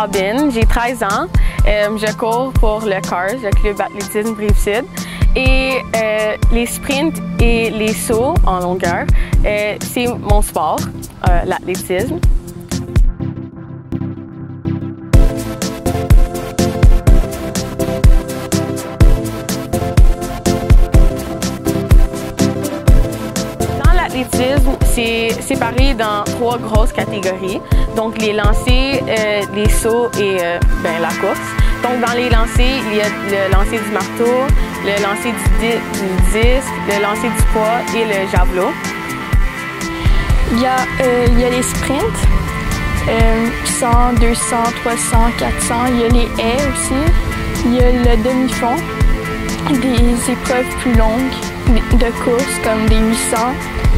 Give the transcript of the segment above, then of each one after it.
Robin, j'ai 13 ans. Je cours pour le CARS, le Club Athlétisme Rive-Sud. Et les sprints et les sauts en longueur, c'est mon sport, l'athlétisme. L'athlétisme, c'est séparé dans 3 grosses catégories. Donc, les lancers, les sauts et la course. Donc, dans les lancers, il y a le lancer du marteau, le lancer du disque, le lancer du poids et le javelot. Il y a les sprints, 100, 200, 300, 400. Il y a les haies aussi. Il y a le demi-fond, des épreuves plus longues de course comme des 800,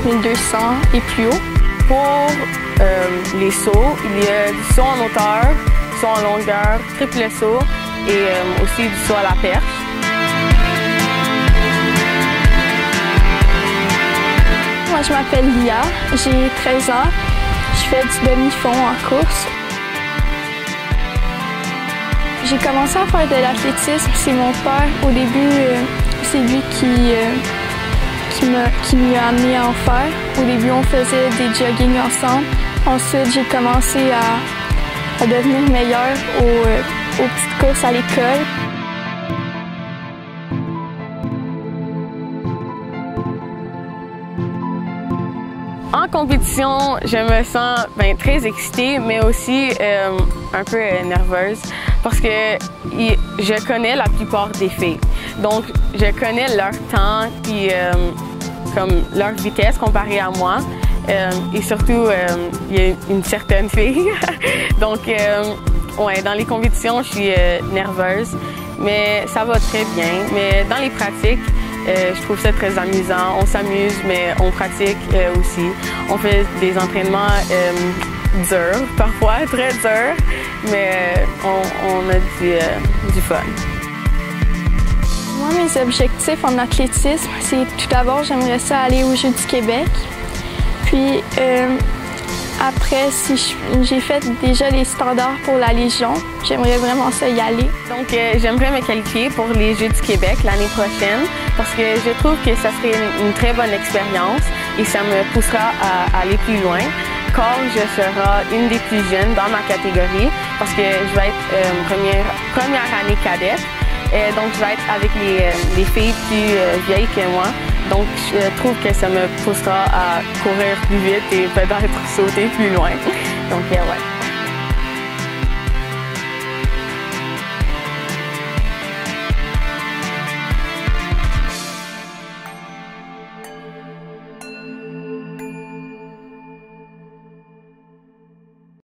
1200 et plus haut. Pour les sauts, il y a du saut en hauteur, saut en longueur, triple saut et aussi du saut à la perche. Moi, je m'appelle Lia, j'ai 13 ans, je fais du demi-fond en course. J'ai commencé à faire de l'athlétisme, c'est mon père. Au début, c'est lui qui m'a amené à en faire. Au début, on faisait des jogging ensemble. Ensuite, j'ai commencé à devenir meilleure aux petites courses à l'école. En compétition, je me sens très excitée, mais aussi un peu nerveuse parce que je connais la plupart des filles. Donc, je connais leur temps puis comme leur vitesse comparée à moi. Et surtout, il y a une certaine fille. Donc, dans les compétitions, je suis nerveuse, mais ça va très bien. Mais dans les pratiques, je trouve ça très amusant. On s'amuse, mais on pratique aussi. On fait des entraînements durs, parfois très durs, mais on a du fun. Moi, mes objectifs en athlétisme, c'est tout d'abord, j'aimerais ça aller aux Jeux du Québec. Puis après, si j'ai fait déjà les standards pour la Légion, j'aimerais vraiment ça y aller. Donc, j'aimerais me qualifier pour les Jeux du Québec l'année prochaine parce que je trouve que ça serait une très bonne expérience et ça me poussera à aller plus loin. Car je serai une des plus jeunes dans ma catégorie parce que je vais être première année cadette. Donc, je vais être avec les filles plus vieilles que moi. Donc, je trouve que ça me poussera à courir plus vite et peut-être sauter plus loin. Donc, ouais.